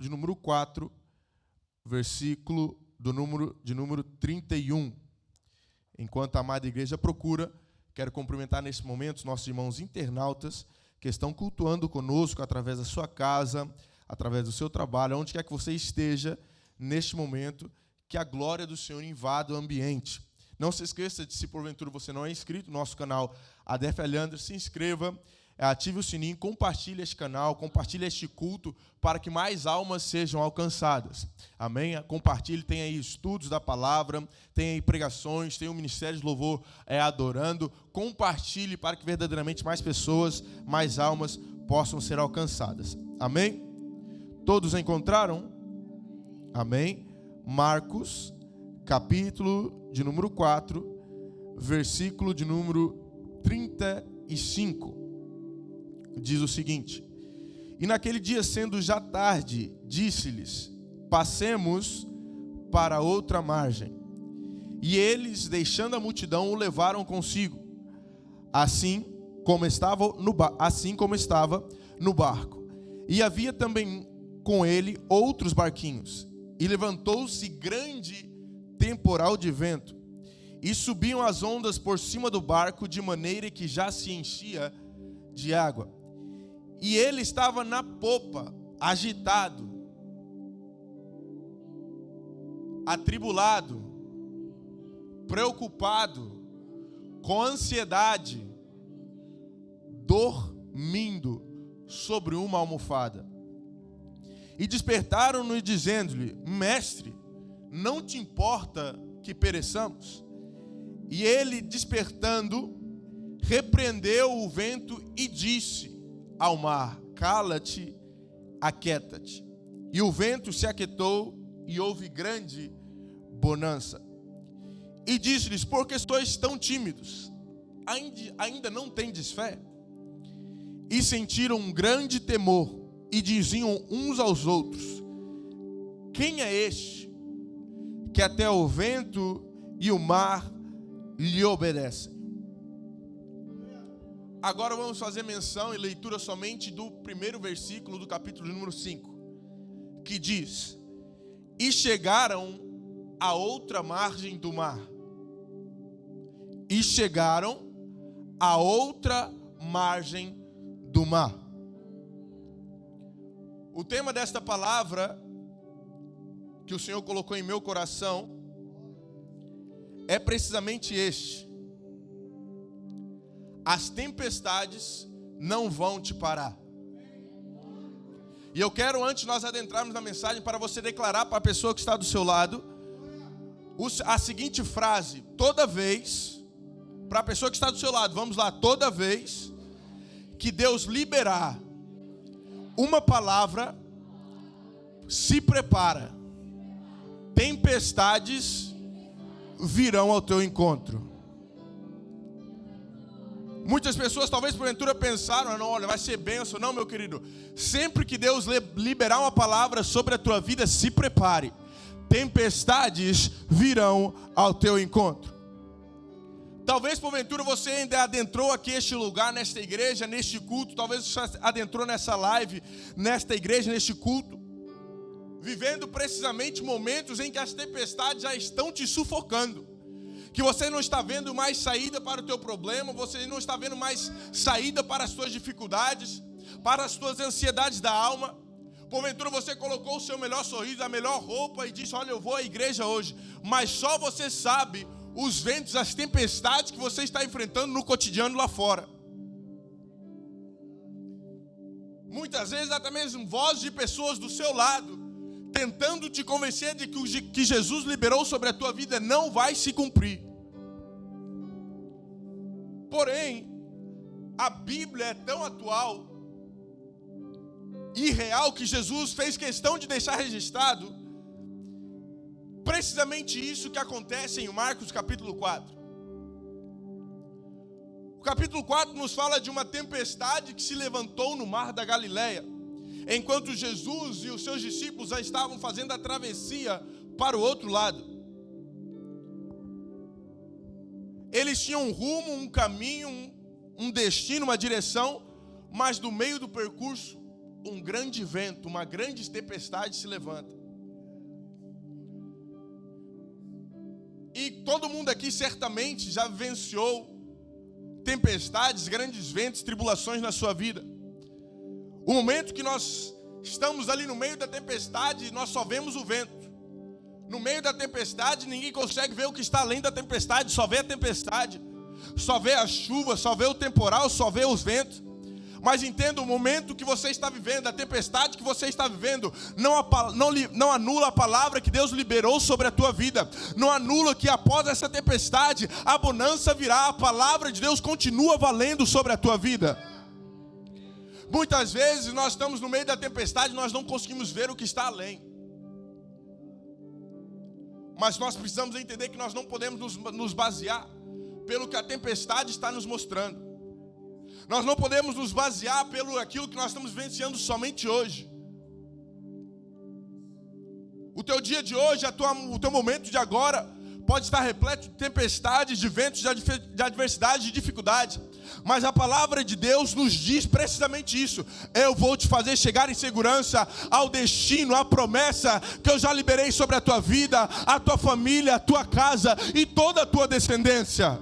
de número 4, versículo de número 31. Enquanto a amada igreja procura, quero cumprimentar nesse momento os nossos irmãos internautas que estão cultuando conosco através da sua casa, através do seu trabalho, onde quer que você esteja neste momento, que a glória do Senhor invada o ambiente. Não se esqueça de, se porventura você não é inscrito no nosso canal ADF Leandro, se inscreva, ative o sininho, compartilhe este canal, compartilhe este culto para que mais almas sejam alcançadas. Amém? Compartilhe, tem aí estudos da palavra, tem aí pregações, tem o Ministério de Louvor adorando. Compartilhe para que verdadeiramente mais pessoas, mais almas possam ser alcançadas. Amém? Todos encontraram? Amém? Marcos, capítulo de número 4, versículo de número 35. Diz o seguinte: E naquele dia, sendo já tarde, disse-lhes: Passemos para outra margem. E eles, deixando a multidão, o levaram consigo, assim como estava no barco. E havia também com ele outros barquinhos. E levantou-se grande temporal de vento, e subiam as ondas por cima do barco, de maneira que já se enchia de água. E ele estava na popa, agitado, atribulado, preocupado, com ansiedade, dormindo sobre uma almofada. E despertaram-no e dizendo-lhe: Mestre, não te importa que pereçamos? E ele, despertando, repreendeu o vento e disse ao mar: Cala-te, aquieta-te. E o vento se aquietou e houve grande bonança. E disse-lhes: Por que sois tão tímidos? Ainda não tendes fé? E sentiram um grande temor e diziam uns aos outros: Quem é este que até o vento e o mar lhe obedecem? Agora vamos fazer menção e leitura somente do primeiro versículo do capítulo número 5, que diz: E chegaram à outra margem do mar. E chegaram à outra margem do mar. O tema desta palavra que o Senhor colocou em meu coração é precisamente este: as tempestades não vão te parar. E eu quero, antes de nós adentrarmos na mensagem, para você declarar para a pessoa que está do seu lado a seguinte frase, toda vez, para a pessoa que está do seu lado, vamos lá, toda vez que Deus liberar uma palavra, se prepara, tempestades virão ao teu encontro. Muitas pessoas talvez porventura pensaram: não, olha, vai ser bênção. Não, meu querido, sempre que Deus liberar uma palavra sobre a tua vida, se prepare, tempestades virão ao teu encontro. Talvez porventura você ainda adentrou aqui este lugar, nesta igreja, neste culto. Talvez você adentrou nessa live, nesta igreja, neste culto, vivendo precisamente momentos em que as tempestades já estão te sufocando, que você não está vendo mais saída para o teu problema, você não está vendo mais saída para as tuas dificuldades, para as tuas ansiedades da alma. Porventura você colocou o seu melhor sorriso, a melhor roupa e disse: olha, eu vou à igreja hoje, mas só você sabe os ventos, as tempestades que você está enfrentando no cotidiano lá fora. Muitas vezes até mesmo vozes de pessoas do seu lado tentando te convencer de que o que Jesus liberou sobre a tua vida não vai se cumprir. Porém, a Bíblia é tão atual e real que Jesus fez questão de deixar registrado precisamente isso que acontece em Marcos capítulo 4. O capítulo 4 nos fala de uma tempestade que se levantou no mar da Galileia, enquanto Jesus e os seus discípulos já estavam fazendo a travessia para o outro lado. Eles tinham um rumo, um caminho, um destino, uma direção, mas no meio do percurso um grande vento, uma grande tempestade se levanta. E todo mundo aqui certamente já vivenciou tempestades, grandes ventos, tribulações na sua vida. O momento que nós estamos ali no meio da tempestade, nós só vemos o vento. No meio da tempestade, ninguém consegue ver o que está além da tempestade, só vê a tempestade, só vê a chuva, só vê o temporal, só vê os ventos. Mas entenda, o momento que você está vivendo, a tempestade que você está vivendo, não anula a palavra que Deus liberou sobre a tua vida. Não anula que após essa tempestade, a bonança virá, a palavra de Deus continua valendo sobre a tua vida. Muitas vezes nós estamos no meio da tempestade e nós não conseguimos ver o que está além. Mas nós precisamos entender que nós não podemos nos basear pelo que a tempestade está nos mostrando. Nós não podemos nos basear pelo aquilo que nós estamos vivenciando somente hoje. O teu dia de hoje, o teu momento de agora, pode estar repleto de tempestades, de ventos, de adversidade, de dificuldade. Mas a palavra de Deus nos diz precisamente isso. Eu vou te fazer chegar em segurança ao destino, à promessa que eu já liberei sobre a tua vida, a tua família, a tua casa e toda a tua descendência.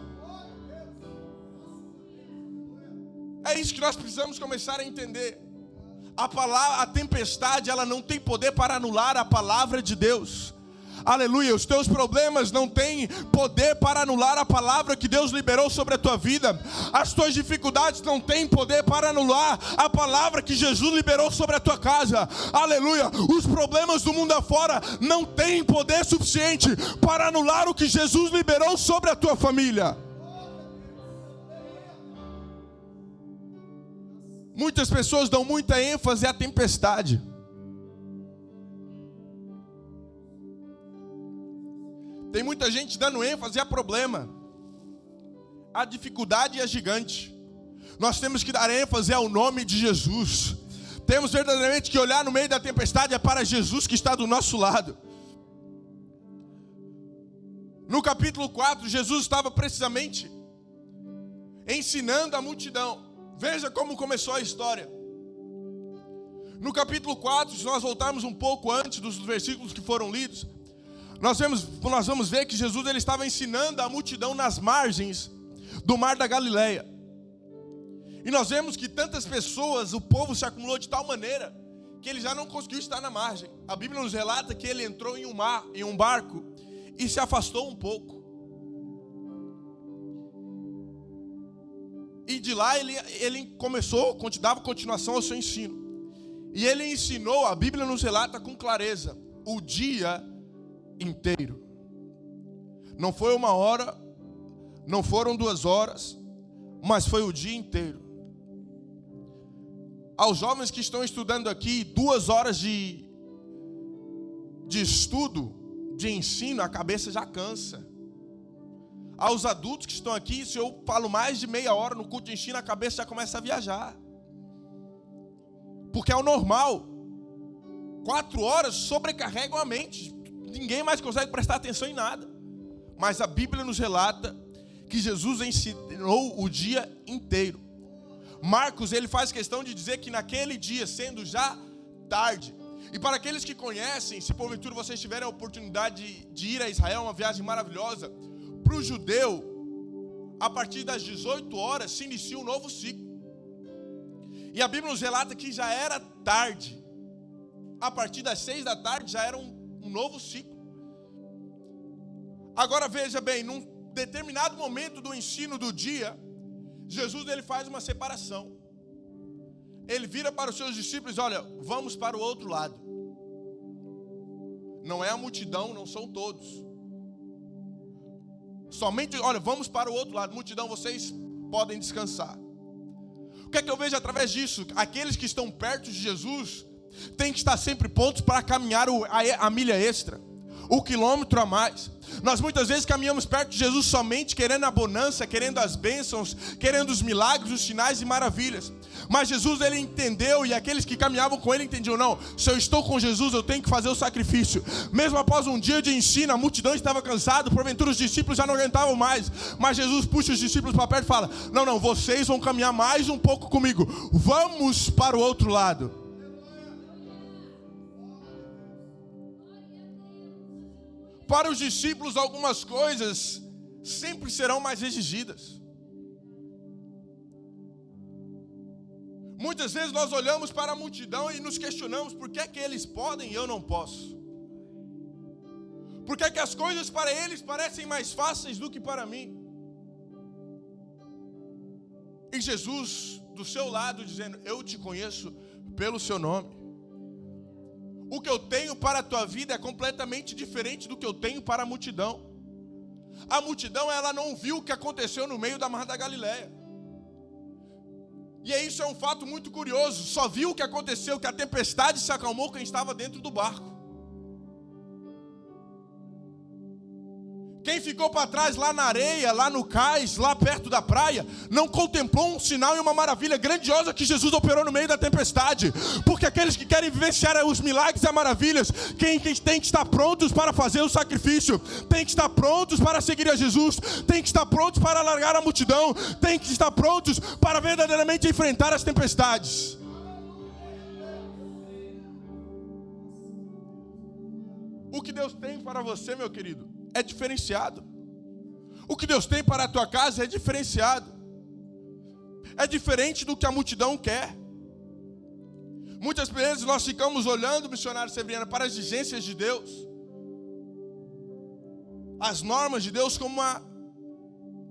É isso que nós precisamos começar a entender. A tempestade, ela não tem poder para anular a palavra de Deus. Aleluia, os teus problemas não têm poder para anular a palavra que Deus liberou sobre a tua vida. As tuas dificuldades não têm poder para anular a palavra que Jesus liberou sobre a tua casa. Aleluia, os problemas do mundo afora não têm poder suficiente para anular o que Jesus liberou sobre a tua família. Muitas pessoas dão muita ênfase à tempestade. Tem muita gente dando ênfase a problema. A dificuldade é gigante. Nós temos que dar ênfase ao nome de Jesus. Temos verdadeiramente que olhar no meio da tempestade é para Jesus que está do nosso lado. No capítulo 4, Jesus estava precisamente ensinando a multidão. Veja como começou a história. No capítulo 4, se nós voltarmos um pouco antes dos versículos que foram lidos, nós vamos ver que Jesus ele estava ensinando a multidão nas margens do mar da Galileia. E nós vemos que tantas pessoas, o povo se acumulou de tal maneira que ele já não conseguiu estar na margem. A Bíblia nos relata que ele entrou em um barco e se afastou um pouco. E de lá ele dava continuação ao seu ensino. E ele ensinou, a Bíblia nos relata com clareza, o dia inteiro. Não foi 1 hora, não foram 2 horas, mas foi o dia inteiro. Aos jovens que estão estudando aqui, 2 horas de estudo, de ensino, a cabeça já cansa. Aos adultos que estão aqui, se eu falo mais de meia hora no culto de ensino, a cabeça já começa a viajar. Porque é o normal. 4 horas sobrecarregam a mente. Ninguém mais consegue prestar atenção em nada. Mas a Bíblia nos relata que Jesus ensinou o dia inteiro. Marcos, ele faz questão de dizer que naquele dia, sendo já tarde, e para aqueles que conhecem, se porventura vocês tiverem a oportunidade de ir a Israel, uma viagem maravilhosa, para o judeu, a partir das 18 horas se inicia um novo ciclo. E a Bíblia nos relata que já era tarde. A partir das 6 da tarde já era um novo ciclo. Agora veja bem, num determinado momento do ensino do dia, Jesus ele faz uma separação. Ele vira para os seus discípulos e olha, vamos para o outro lado. Não é a multidão, não são todos. Somente, olha, vamos para o outro lado. Multidão, vocês podem descansar. O que é que eu vejo através disso? Aqueles que estão perto de Jesus têm que estar sempre prontos para caminhar a milha extra, o quilômetro a mais. Nós muitas vezes caminhamos perto de Jesus somente querendo a bonança, querendo as bênçãos, querendo os milagres, os sinais e maravilhas. Mas Jesus ele entendeu, e aqueles que caminhavam com ele entendiam, não, se eu estou com Jesus eu tenho que fazer o sacrifício. Mesmo após um dia de ensino, a multidão estava cansada, porventura os discípulos já não aguentavam mais. Mas Jesus puxa os discípulos para perto e fala, não, vocês vão caminhar mais um pouco comigo. Vamos para o outro lado. Para os discípulos, algumas coisas sempre serão mais exigidas. Muitas vezes nós olhamos para a multidão e nos questionamos por que é que eles podem e eu não posso. Por que é que as coisas para eles parecem mais fáceis do que para mim? E Jesus do seu lado dizendo: eu te conheço pelo seu nome. O que eu tenho para a tua vida é completamente diferente do que eu tenho para a multidão. A multidão, ela não viu o que aconteceu no meio da Mar da Galileia. E isso é um fato muito curioso. Só viu o que aconteceu, que a tempestade se acalmou quem estava dentro do barco. Quem ficou para trás lá na areia, lá no cais, lá perto da praia, não contemplou um sinal e uma maravilha grandiosa que Jesus operou no meio da tempestade. Porque aqueles que querem vivenciar os milagres e as maravilhas, quem tem que estar prontos para fazer o sacrifício, tem que estar prontos para seguir a Jesus, tem que estar prontos para largar a multidão, tem que estar prontos para verdadeiramente enfrentar as tempestades. O que Deus tem para você, meu querido, é diferenciado. O que Deus tem para a tua casa é diferenciado. É diferente do que a multidão quer. Muitas vezes nós ficamos olhando, missionário Severiano, para as exigências de Deus, as normas de Deus, como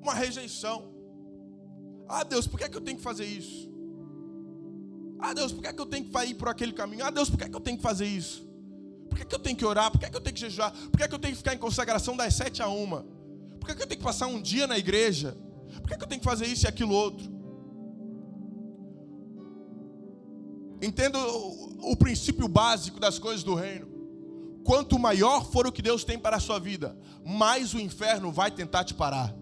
uma rejeição. Ah, Deus, por que é que eu tenho que fazer isso? Ah, Deus, por que é que eu tenho que ir por aquele caminho? Ah, Deus, por que é que eu tenho que fazer isso? Por que é que eu tenho que orar? Por que é que eu tenho que jejuar? Por que é que eu tenho que ficar em consagração das 7 a 1? Por que é que eu tenho que passar um dia na igreja? Por que é que eu tenho que fazer isso e aquilo outro? Entenda o princípio básico das coisas do reino. Quanto maior for o que Deus tem para a sua vida, mais o inferno vai tentar te parar.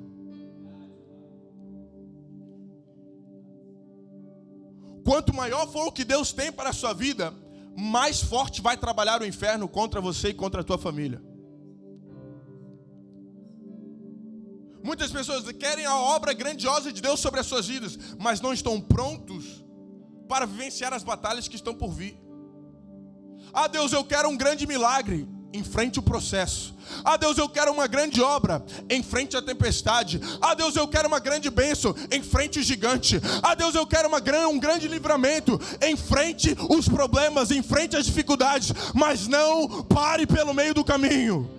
Quanto maior for o que Deus tem para a sua vida, mais forte vai trabalhar o inferno contra você e contra a tua família. Muitas pessoas querem a obra grandiosa de Deus sobre as suas vidas, mas não estão prontos para vivenciar as batalhas que estão por vir. Ah, Deus, eu quero um grande milagre. Enfrente o processo. Ah, Deus, eu quero uma grande obra. Enfrente a tempestade. Ah, Deus, eu quero uma grande bênção. Enfrente o gigante. Ah, Deus, eu quero um grande livramento. Enfrente os problemas, enfrente as dificuldades, mas não pare pelo meio do caminho.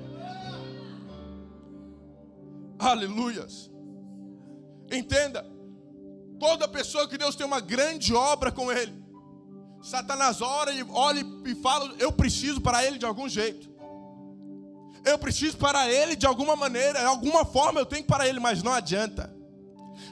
Aleluias. Entenda, toda pessoa que Deus tem uma grande obra com ele, Satanás olha e fala: eu preciso para ele de algum jeito. Eu preciso para ele de alguma maneira, de alguma forma eu tenho para ele, mas não adianta.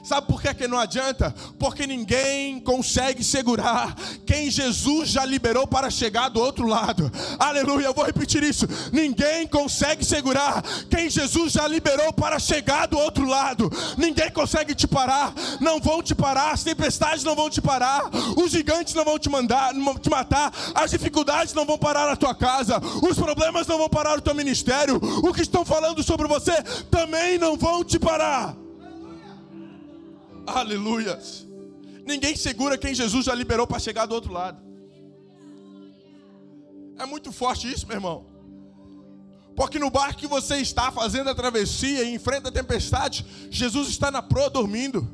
Sabe por que não adianta? Porque ninguém consegue segurar quem Jesus já liberou para chegar do outro lado. Aleluia, eu vou repetir isso. Ninguém consegue segurar quem Jesus já liberou para chegar do outro lado. Ninguém consegue te parar. Não vão te parar, as tempestades não vão te parar, os gigantes não vão te matar, as dificuldades não vão parar a tua casa, os problemas não vão parar o teu ministério, o que estão falando sobre você também não vão te parar. Aleluias. Ninguém segura quem Jesus já liberou para chegar do outro lado. É muito forte isso, meu irmão. Porque no barco que você está fazendo a travessia e enfrenta a tempestade, Jesus está na proa dormindo.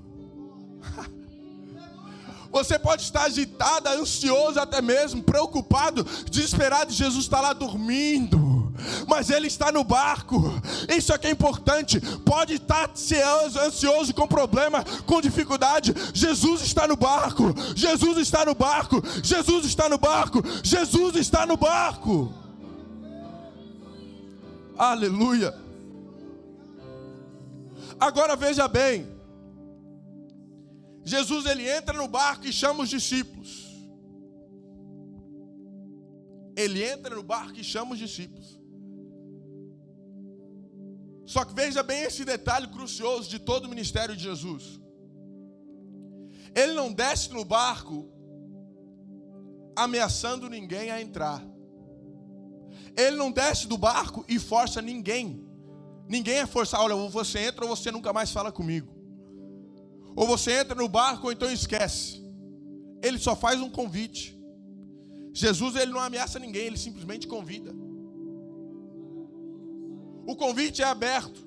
Você pode estar agitado, ansioso até mesmo, preocupado, desesperado, e Jesus está lá dormindo. Mas Ele está no barco. Isso aqui é importante. Pode estar ansioso com problema, com dificuldade, Jesus está no barco. Jesus está no barco. Jesus está no barco. Jesus está no barco. Aleluia. Agora veja bem, Jesus, ele entra no barco e chama os discípulos. Ele entra no barco e chama os discípulos. Só que veja bem esse detalhe crucioso de todo o ministério de Jesus. Ele não desce no barco ameaçando ninguém a entrar. Ele não desce do barco e força ninguém. Ninguém é forçar: olha, ou você entra ou você nunca mais fala comigo. Ou você entra no barco ou então esquece. Ele só faz um convite. Jesus, ele não ameaça ninguém, ele simplesmente convida. O convite é aberto.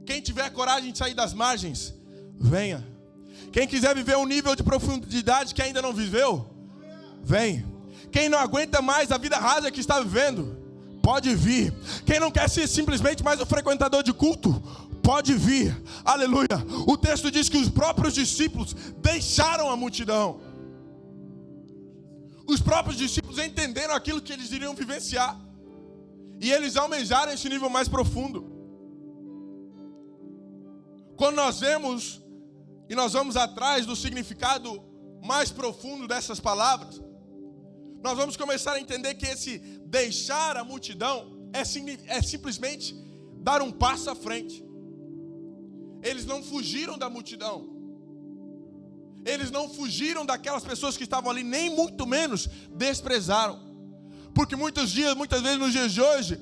Quem tiver coragem de sair das margens, venha. Quem quiser viver um nível de profundidade que ainda não viveu, vem. Quem não aguenta mais a vida rasa que está vivendo, pode vir. Quem não quer ser simplesmente mais um frequentador de culto, pode vir. Aleluia. O texto diz que os próprios discípulos deixaram a multidão. Os próprios discípulos entenderam aquilo que eles iriam vivenciar. E eles almejaram esse nível mais profundo. Quando nós vemos e nós vamos atrás do significado mais profundo dessas palavras, nós vamos começar a entender que esse deixar a multidão é simplesmente dar um passo à frente. Eles não fugiram da multidão. Eles não fugiram daquelas pessoas que estavam ali, nem muito menos desprezaram. Porque muitas vezes nos dias de hoje,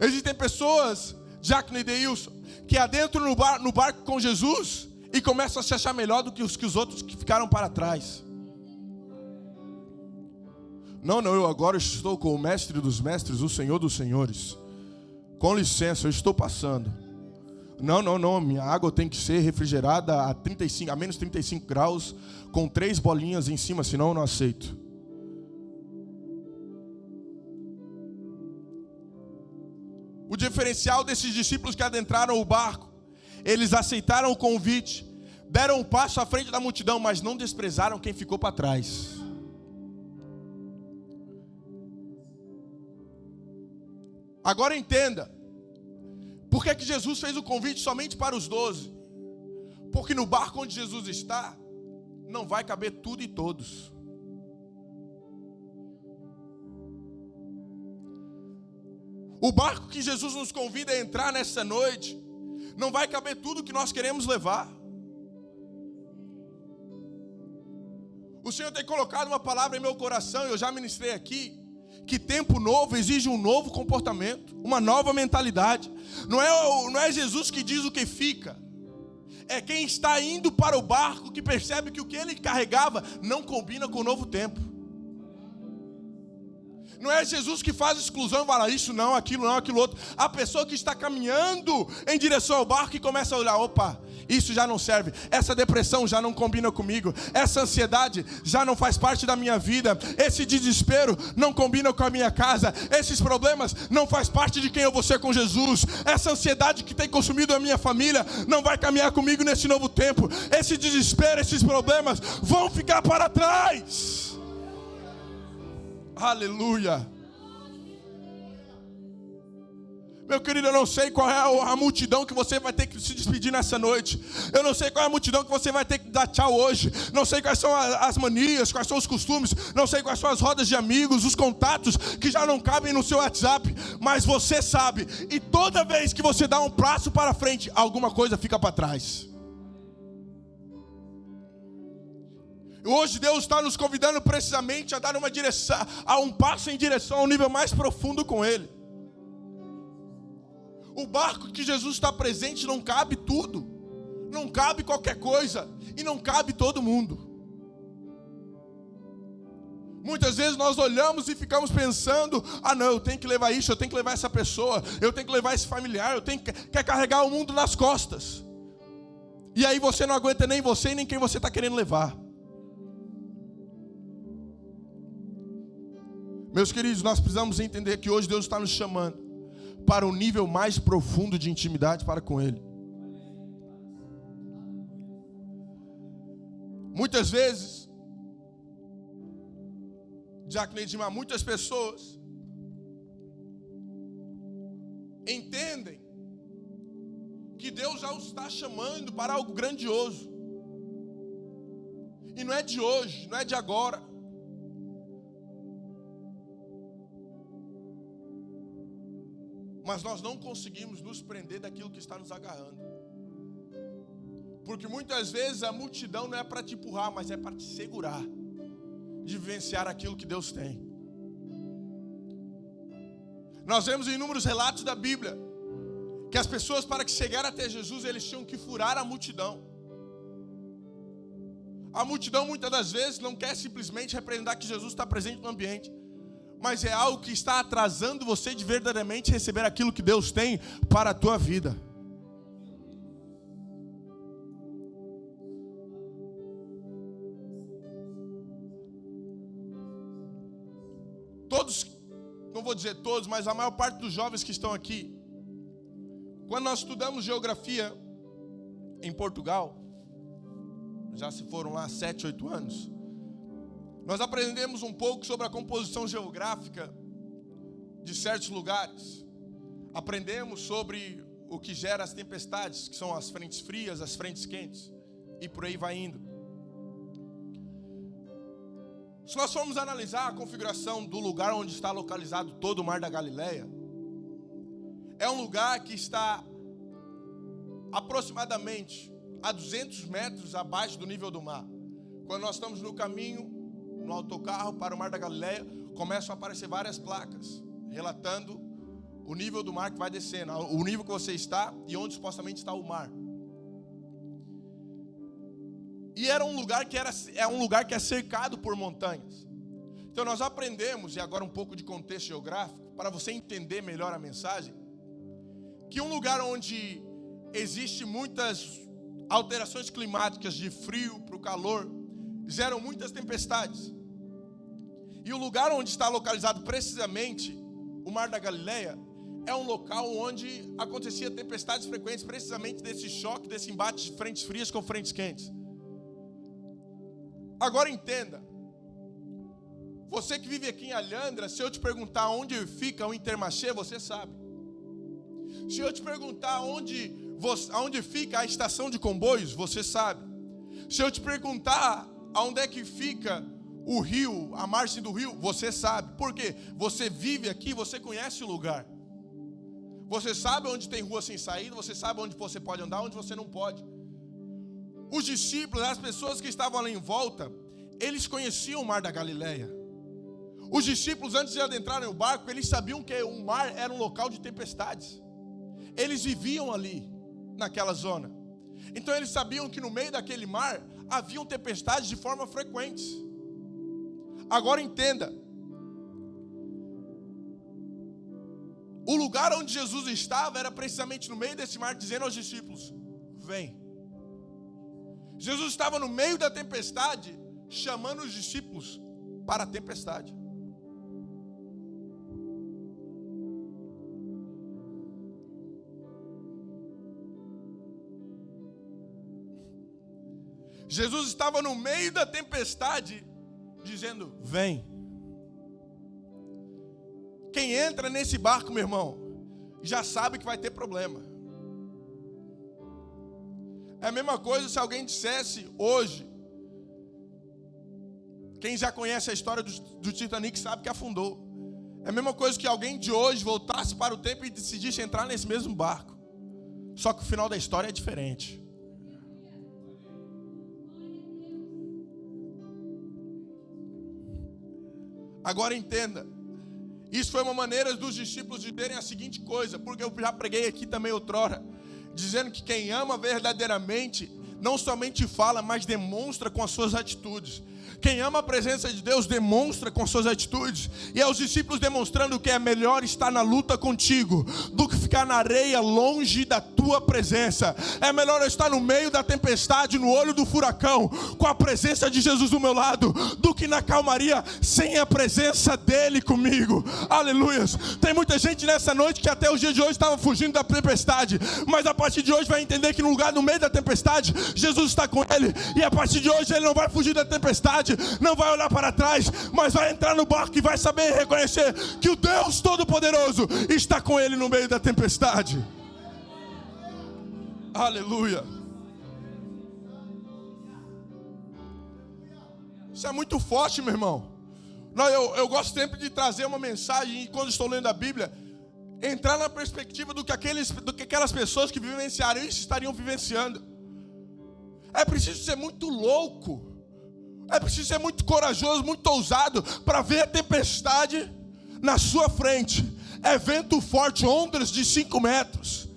existem pessoas, Diácono Edeilson, que adentram no barco com Jesus e começam a se achar melhor do que os outros que ficaram para trás. Não, eu agora estou com o mestre dos mestres, o Senhor dos senhores. Com licença, eu estou passando. Não, minha água tem que ser refrigerada a menos 35 graus, com 3 bolinhas em cima, senão eu não aceito. O diferencial desses discípulos que adentraram o barco, eles aceitaram o convite, deram um passo à frente da multidão, mas não desprezaram quem ficou para trás. Agora entenda, por que Jesus fez o convite somente para os 12? Porque no barco onde Jesus está, não vai caber tudo e todos. O barco que Jesus nos convida a entrar nessa noite, não vai caber tudo que nós queremos levar. O Senhor tem colocado uma palavra em meu coração, eu já ministrei aqui, que tempo novo exige um novo comportamento, uma nova mentalidade. Não é Jesus que diz o que fica, é quem está indo para o barco que percebe que o que ele carregava não combina com o novo tempo. Não é Jesus que faz exclusão e fala isso não, aquilo outro. A pessoa que está caminhando em direção ao barco e começa a olhar, opa, isso já não serve, essa depressão já não combina comigo, essa ansiedade já não faz parte da minha vida, esse desespero não combina com a minha casa, esses problemas não faz parte de quem eu vou ser com Jesus, essa ansiedade que tem consumido a minha família não vai caminhar comigo nesse novo tempo, esse desespero, esses problemas vão ficar para trás. Aleluia. Meu querido, eu não sei qual é a multidão que você vai ter que se despedir nessa noite. Eu não sei qual é a multidão que você vai ter que dar tchau hoje. Não sei quais são as manias, quais são os costumes. Não sei quais são as rodas de amigos, os contatos que já não cabem no seu WhatsApp. Mas você sabe. E toda vez que você dá um passo para frente, alguma coisa fica para trás. Hoje Deus está nos convidando precisamente a dar uma direção, a um passo em direção ao nível mais profundo com Ele. O barco que Jesus está presente não cabe tudo, não cabe qualquer coisa e não cabe todo mundo. Muitas vezes nós olhamos e ficamos pensando, não, eu tenho que levar isso, eu tenho que levar essa pessoa, eu tenho que levar esse familiar, eu tenho que quer carregar o mundo nas costas. E aí você não aguenta nem você e nem quem você está querendo levar. Meus queridos, nós precisamos entender que hoje Deus está nos chamando para um nível mais profundo de intimidade para com Ele. Muitas vezes, Diácono Edmar, muitas pessoas entendem que Deus já os está chamando para algo grandioso. E não é de hoje, não é de agora. Mas nós não conseguimos nos prender daquilo que está nos agarrando. Porque muitas vezes a multidão não é para te empurrar, mas é para te segurar de vivenciar aquilo que Deus tem. Nós vemos inúmeros relatos da Bíblia que as pessoas, para que chegaram até Jesus, eles tinham que furar a multidão. A multidão muitas das vezes não quer simplesmente representar que Jesus está presente no ambiente, mas é algo que está atrasando você de verdadeiramente receber aquilo que Deus tem para a tua vida. Todos, não vou dizer todos, mas a maior parte dos jovens que estão aqui, quando nós estudamos geografia em Portugal, já se foram lá 7, 8 anos, nós aprendemos um pouco sobre a composição geográfica de certos lugares. Aprendemos sobre o que gera as tempestades, que são as frentes frias, as frentes quentes, e por aí vai indo. Se nós formos analisar a configuração do lugar onde está localizado todo o Mar da Galileia, é um lugar que está aproximadamente a 200 metros abaixo do nível do mar. Quando nós estamos no caminho, no autocarro para o Mar da Galileia, começam a aparecer várias placas, relatando o nível do mar que vai descendo, o nível que você está e onde supostamente está o mar. E era um lugar que é cercado por montanhas. Então nós aprendemos, e agora um pouco de contexto geográfico, para você entender melhor a mensagem, que um lugar onde existe muitas alterações climáticas de frio para o calor, geram muitas tempestades. E o lugar onde está localizado precisamente o Mar da Galileia é um local onde acontecia tempestades frequentes, precisamente desse choque, desse embate de frentes frias com frentes quentes. Agora entenda, você que vive aqui em Alhandra, se eu te perguntar onde fica o Intermarché, você sabe. Se eu te perguntar onde fica a estação de comboios, você sabe. Se eu te perguntar onde é que fica o rio, a margem do rio, você sabe. Por quê? Você vive aqui, você conhece o lugar. Você sabe onde tem rua sem saída, você sabe onde você pode andar, onde você não pode. Os discípulos, as pessoas que estavam ali em volta, eles conheciam o Mar da Galileia. Os discípulos, antes de adentrarem no barco, eles sabiam que o mar era um local de tempestades. Eles viviam ali, naquela zona. Então eles sabiam que no meio daquele mar haviam tempestades de forma frequente. Agora entenda, o lugar onde Jesus estava era precisamente no meio desse mar, dizendo aos discípulos: vem. Jesus estava no meio da tempestade, chamando os discípulos para a tempestade. Jesus estava no meio da tempestade, dizendo: vem. Quem entra nesse barco, meu irmão, já sabe que vai ter problema. É a mesma coisa se alguém dissesse hoje, quem já conhece a história do Titanic sabe que afundou. É a mesma coisa que alguém de hoje voltasse para o tempo e decidisse entrar nesse mesmo barco. Só que o final da história é diferente. Agora entenda, isso foi uma maneira dos discípulos dizerem a seguinte coisa, porque eu já preguei aqui também outrora, dizendo que quem ama verdadeiramente não somente fala, mas demonstra com as suas atitudes. Quem ama a presença de Deus demonstra com suas atitudes. E é os discípulos demonstrando que é melhor estar na luta contigo do que ficar na areia longe da tua presença. É melhor eu estar no meio da tempestade, no olho do furacão, com a presença de Jesus do meu lado, do que na calmaria sem a presença dele comigo. Aleluias. Tem muita gente nessa noite que até o dia de hoje estava fugindo da tempestade, mas a partir de hoje vai entender que no lugar, no meio da tempestade, Jesus está com ele. E a partir de hoje ele não vai fugir da tempestade, não vai olhar para trás, mas vai entrar no barco e vai saber reconhecer que o Deus Todo-Poderoso está com ele no meio da tempestade. Aleluia. Isso é muito forte, meu irmão. Eu gosto sempre de trazer uma mensagem, e quando estou lendo a Bíblia, entrar na perspectiva do que aquelas pessoas que vivenciaram isso estariam vivenciando. É preciso ser muito louco, é preciso ser muito corajoso, muito ousado para ver a tempestade na sua frente. É vento forte, ondas de 5 metros.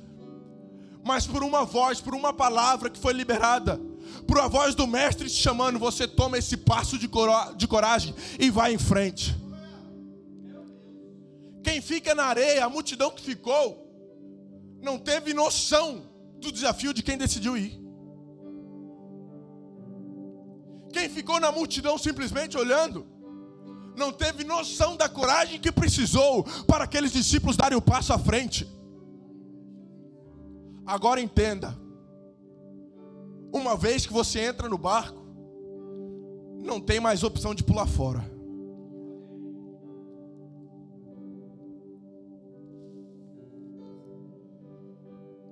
Mas por uma voz, por uma palavra que foi liberada, por a voz do mestre te chamando, você toma esse passo de coragem e vai em frente. Quem fica na areia, a multidão que ficou, não teve noção do desafio de quem decidiu ir. Quem ficou na multidão simplesmente olhando, não teve noção da coragem que precisou para aqueles discípulos darem o passo à frente. Agora entenda, uma vez que você entra no barco, não tem mais opção de pular fora.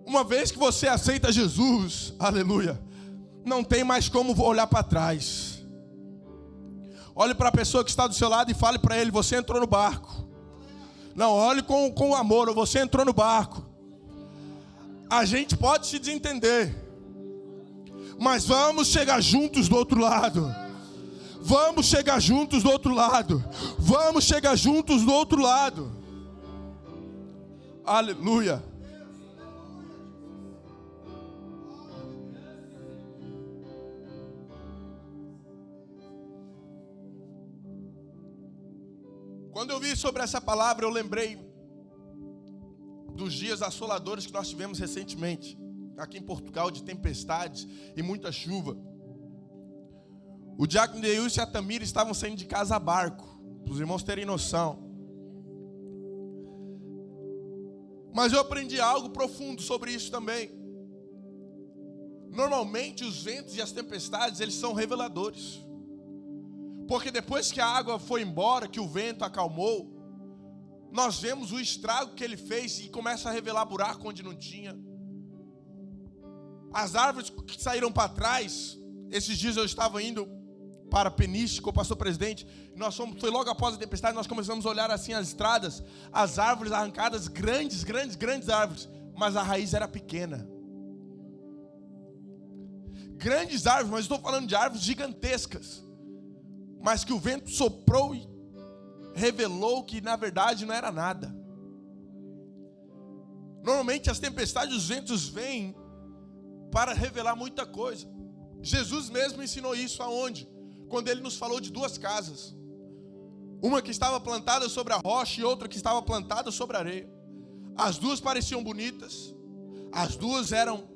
Uma vez que você aceita Jesus, aleluia, não tem mais como olhar para trás. Olhe para a pessoa que está do seu lado e fale para ele: você entrou no barco. Não, olhe com amor: você entrou no barco. A gente pode se desentender, mas vamos chegar juntos do outro lado. Vamos chegar juntos do outro lado. Vamos chegar juntos do outro lado. Aleluia. Quando eu vi sobre essa palavra, eu lembrei dos dias assoladores que nós tivemos recentemente, aqui em Portugal, de tempestades e muita chuva. O diácono Deilson e a Tamira estavam saindo de casa a barco, para os irmãos terem noção. Mas eu aprendi algo profundo sobre isso também. Normalmente os ventos e as tempestades, eles são reveladores. Porque depois que a água foi embora, que o vento acalmou, nós vemos o estrago que ele fez e começa a revelar buraco onde não tinha. As árvores que saíram para trás, esses dias eu estava indo para Peniche com o pastor presidente, foi logo após a tempestade, nós começamos a olhar assim as estradas, as árvores arrancadas, grandes árvores, mas a raiz era pequena. Grandes árvores, mas estou falando de árvores gigantescas, mas que o vento soprou e revelou que na verdade não era nada. Normalmente as tempestades, os ventos vêm para revelar muita coisa. Jesus mesmo ensinou isso aonde? Quando ele nos falou de duas casas. Uma que estava plantada sobre a rocha e outra que estava plantada sobre a areia. As duas pareciam bonitas. As duas eram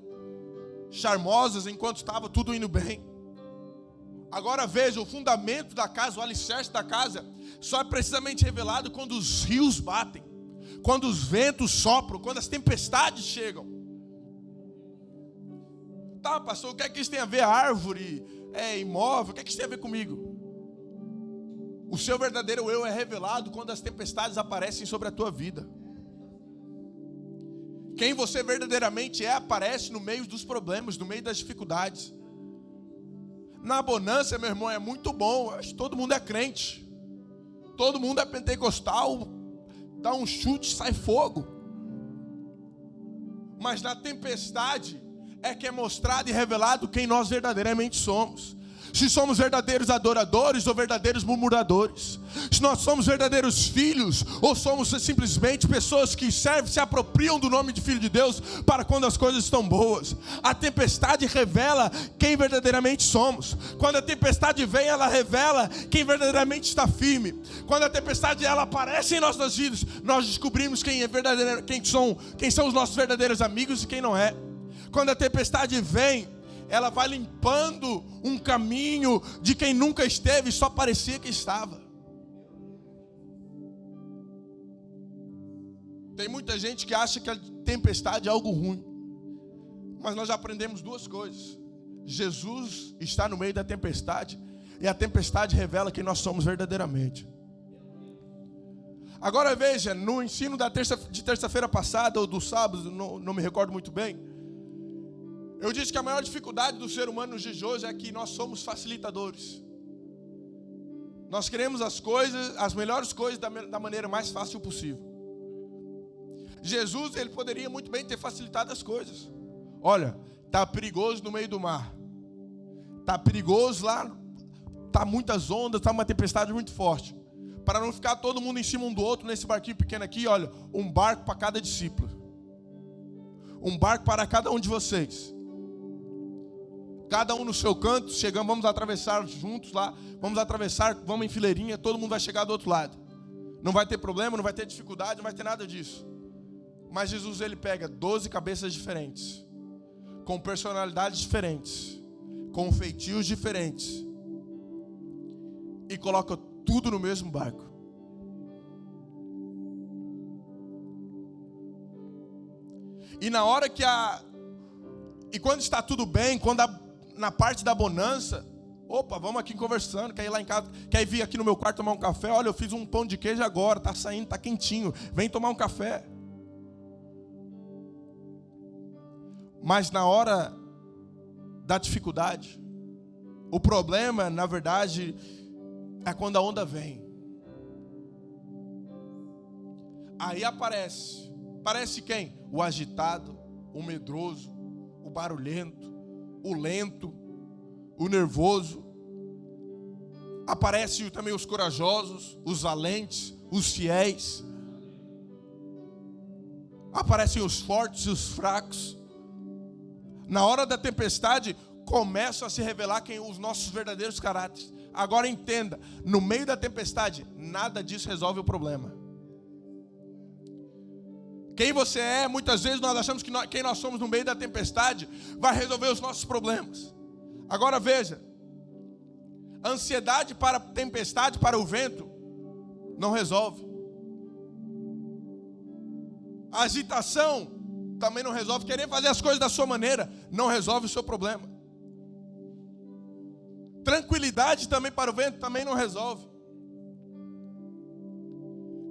charmosas enquanto estava tudo indo bem. Agora veja, o fundamento da casa, o alicerce da casa, só é precisamente revelado quando os rios batem, quando os ventos sopram, quando as tempestades chegam. Tá, pastor, o que é que isso tem a ver? Árvore, imóvel, o que é que isso tem a ver comigo? O seu verdadeiro eu é revelado quando as tempestades aparecem sobre a tua vida. Quem você verdadeiramente é aparece no meio dos problemas, no meio das dificuldades. Na bonança, meu irmão, é muito bom. Acho que todo mundo é crente. Todo mundo é pentecostal. Dá um chute, sai fogo. Mas na tempestade é que é mostrado e revelado quem nós verdadeiramente somos. Se somos verdadeiros adoradores ou verdadeiros murmuradores. Se nós somos verdadeiros filhos ou somos simplesmente pessoas que se apropriam do nome de filho de Deus para quando as coisas estão boas. A tempestade revela quem verdadeiramente somos. Quando a tempestade vem, ela revela quem verdadeiramente está firme. Quando a tempestade ela aparece em nossas vidas, nós descobrimos quem são os nossos verdadeiros amigos e quem não é. Quando a tempestade vem, ela vai limpando um caminho de quem nunca esteve e só parecia que estava. Tem muita gente que acha que a tempestade é algo ruim. Mas nós já aprendemos duas coisas. Jesus está no meio da tempestade e a tempestade revela quem nós somos verdadeiramente. Agora veja, no ensino de terça-feira passada ou do sábado, não me recordo muito bem, eu disse que a maior dificuldade do ser humano nos dias de hoje é que nós somos facilitadores. Nós queremos as melhores coisas da maneira mais fácil possível. Jesus, ele poderia muito bem ter facilitado as coisas. Olha, está perigoso no meio do mar. Está perigoso lá, está muitas ondas, está uma tempestade muito forte. Para não ficar todo mundo em cima um do outro nesse barquinho pequeno aqui, olha, um barco para cada discípulo. Um barco para cada um de vocês. Cada um no seu canto, vamos atravessar juntos lá, vamos em fileirinha, todo mundo vai chegar do outro lado. Não vai ter problema, não vai ter dificuldade, não vai ter nada disso. Mas Jesus, ele pega 12 cabeças diferentes, com personalidades diferentes, com feitios diferentes, e coloca tudo no mesmo barco. E na hora que E quando está tudo bem, quando na parte da bonança, opa, vamos aqui conversando, quer ir lá em casa, quer vir aqui no meu quarto tomar um café? Olha, eu fiz um pão de queijo agora, está saindo, está quentinho, vem tomar um café. Mas na hora da dificuldade, o problema, na verdade, é quando a onda vem. Aí parece quem? O agitado, o medroso, o barulhento, o lento, o nervoso. Aparecem também os corajosos, os valentes, os fiéis. Aparecem os fortes e os fracos. Na hora da tempestade, começam a se revelar os nossos verdadeiros caráteres. Agora entenda, no meio da tempestade, nada disso resolve o problema. Quem você é, muitas vezes nós achamos que quem nós somos no meio da tempestade vai resolver os nossos problemas. Agora veja, a ansiedade para a tempestade, para o vento, não resolve. A agitação também não resolve. Querer fazer as coisas da sua maneira não resolve o seu problema. Tranquilidade também para o vento também não resolve.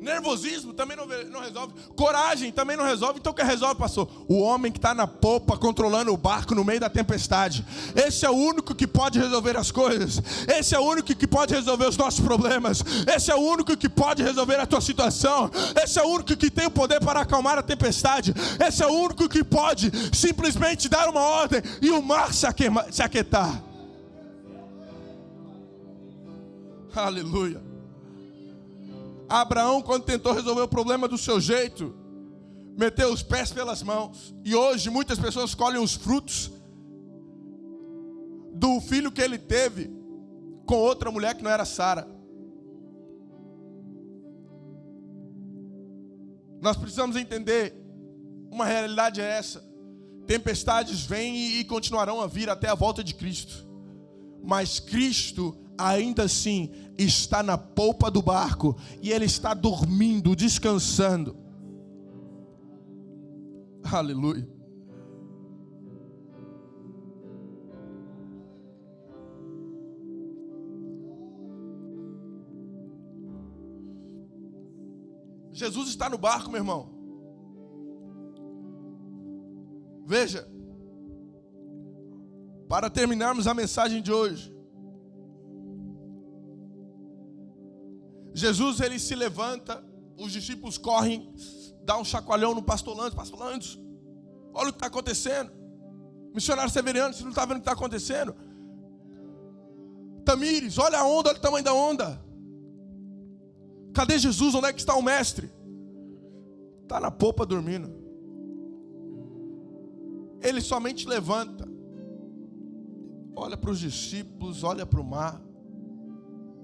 Nervosismo também não resolve. Coragem também não resolve. Então o que resolve, pastor? O homem que está na popa controlando o barco no meio da tempestade. Esse é o único que pode resolver as coisas. Esse é o único que pode resolver os nossos problemas. Esse é o único que pode resolver a tua situação. Esse é o único que tem o poder para acalmar a tempestade. Esse é o único que pode simplesmente dar uma ordem e o mar se aquietar. Aleluia. Abraão, quando tentou resolver o problema do seu jeito, meteu os pés pelas mãos. E hoje muitas pessoas colhem os frutos do filho que ele teve com outra mulher que não era Sara. Nós precisamos entender, uma realidade é essa: tempestades vêm e continuarão a vir até a volta de Cristo. Mas Cristo ainda assim está na polpa do barco e Ele está dormindo, descansando. Aleluia. Jesus está no barco, meu irmão. Veja, para terminarmos a mensagem de hoje, Jesus, ele se levanta, os discípulos correm, dá um chacoalhão no pastor Landes, olha o que está acontecendo. Missionário Severiano, você não está vendo o que está acontecendo? Tamires, olha a onda, olha o tamanho da onda. Cadê Jesus? Onde é que está o mestre? Está na popa dormindo. Ele somente levanta, olha para os discípulos, olha para o mar,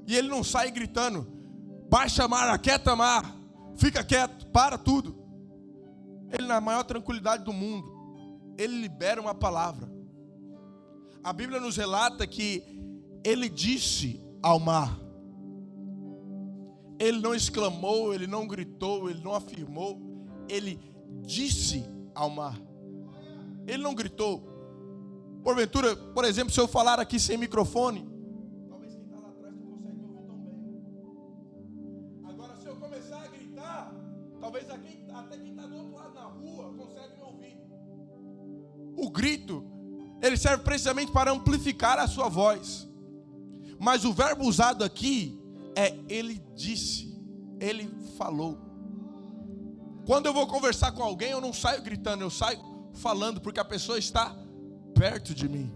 e ele não sai gritando: baixa mar, aquieta mar, fica quieto, para tudo. Ele, na maior tranquilidade do mundo, ele libera uma palavra. A Bíblia nos relata que ele disse ao mar. Ele não exclamou, ele não gritou, ele não afirmou. Ele disse ao mar. Ele não gritou. Porventura, por exemplo, se eu falar aqui sem microfone, talvez quem está lá atrás não consegue me ouvir tão bem. Agora, se eu começar a gritar, talvez até quem está do outro lado na rua consegue me ouvir. O grito, ele serve precisamente para amplificar a sua voz. Mas o verbo usado aqui é ele disse, ele falou. Quando eu vou conversar com alguém, eu não saio gritando, eu saio falando, porque a pessoa está perto de mim,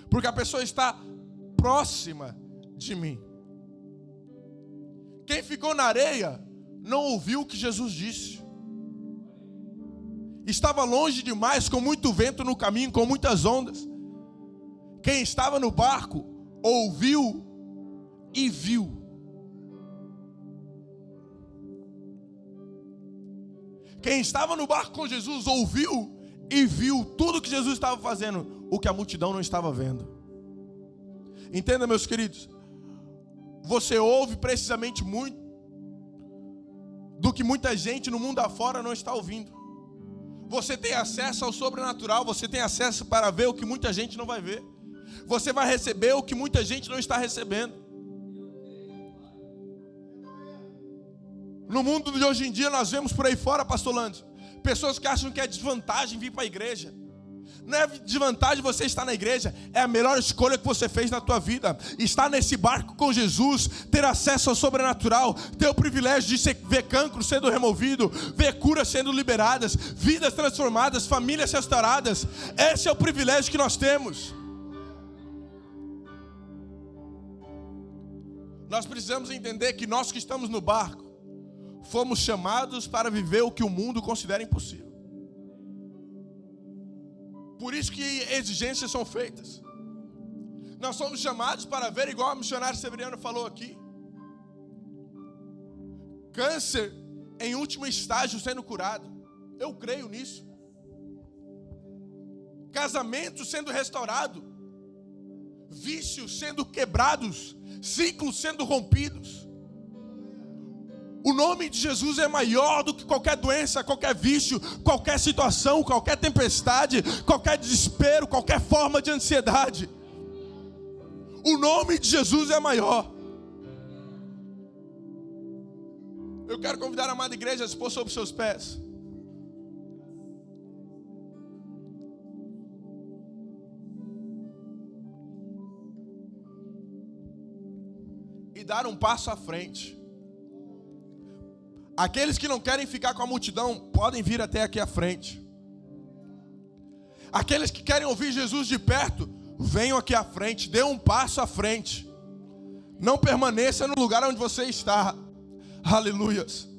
porque a pessoa está próxima de mim. Quem ficou na areia não ouviu o que Jesus disse. Estava longe demais, com muito vento no caminho, com muitas ondas. Quem estava no barco ouviu e viu. Quem estava no barco com Jesus ouviu e viu tudo que Jesus estava fazendo, o que a multidão não estava vendo. Entenda, meus queridos, você ouve precisamente muito do que muita gente no mundo afora não está ouvindo. Você tem acesso ao sobrenatural, você tem acesso para ver o que muita gente não vai ver. Você vai receber o que muita gente não está recebendo. No mundo de hoje em dia nós vemos por aí fora, pastor Landes, pessoas que acham que é desvantagem vir para a igreja. Não é desvantagem você estar na igreja, é a melhor escolha que você fez na tua vida. Estar nesse barco com Jesus, ter acesso ao sobrenatural, ter o privilégio de ver cancro sendo removido, ver curas sendo liberadas, vidas transformadas, famílias restauradas. Esse é o privilégio que nós temos. Nós precisamos entender que nós que estamos no barco, fomos chamados para viver o que o mundo considera impossível. Por isso que exigências são feitas. Nós somos chamados para ver, igual a missionária Severiano falou aqui, câncer em último estágio sendo curado. Eu creio nisso. Casamento sendo restaurado, vícios sendo quebrados, ciclos sendo rompidos. O nome de Jesus é maior do que qualquer doença, qualquer vício, qualquer situação, qualquer tempestade, qualquer desespero, qualquer forma de ansiedade. O nome de Jesus é maior. Eu quero convidar a amada igreja a se pôr sobre seus pés. E dar um passo à frente. Aqueles que não querem ficar com a multidão podem vir até aqui à frente. Aqueles que querem ouvir Jesus de perto, venham aqui à frente, dê um passo à frente. Não permaneça no lugar onde você está. Aleluias.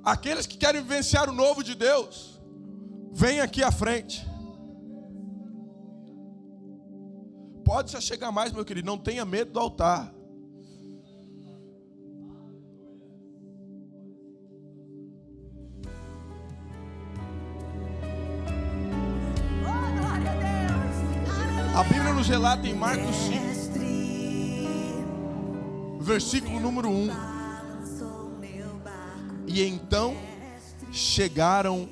Aqueles que querem vivenciar o novo de Deus, venham aqui à frente. Pode se chegar mais, meu querido, não tenha medo do altar. A Bíblia nos relata em Marcos 5, versículo número 1. E então chegaram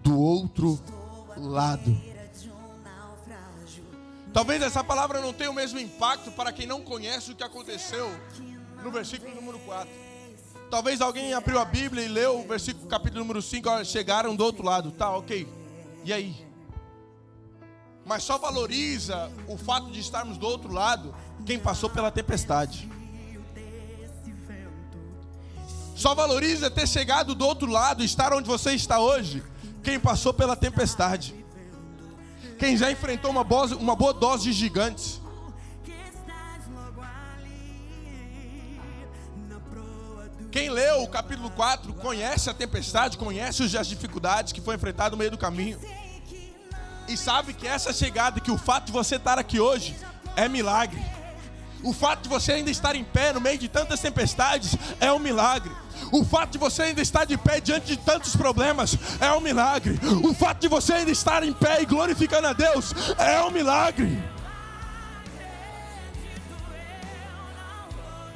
do outro lado. Talvez essa palavra não tenha o mesmo impacto para quem não conhece o que aconteceu no versículo número 4. Talvez alguém abriu a Bíblia e leu o versículo, capítulo número 5, olha, chegaram do outro lado. Tá, ok. E aí? Mas só valoriza o fato de estarmos do outro lado quem passou pela tempestade. Só valoriza ter chegado do outro lado, estar onde você está hoje, quem passou pela tempestade. Quem já enfrentou uma boa dose de gigantes. Quem leu o capítulo 4 conhece a tempestade, conhece as dificuldades que foi enfrentado no meio do caminho. E sabe que essa chegada, que o fato de você estar aqui hoje é milagre. O fato de você ainda estar em pé no meio de tantas tempestades é um milagre. O fato de você ainda estar de pé diante de tantos problemas é um milagre. O fato de você ainda estar em pé e glorificando a Deus é um milagre.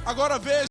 Agora veja.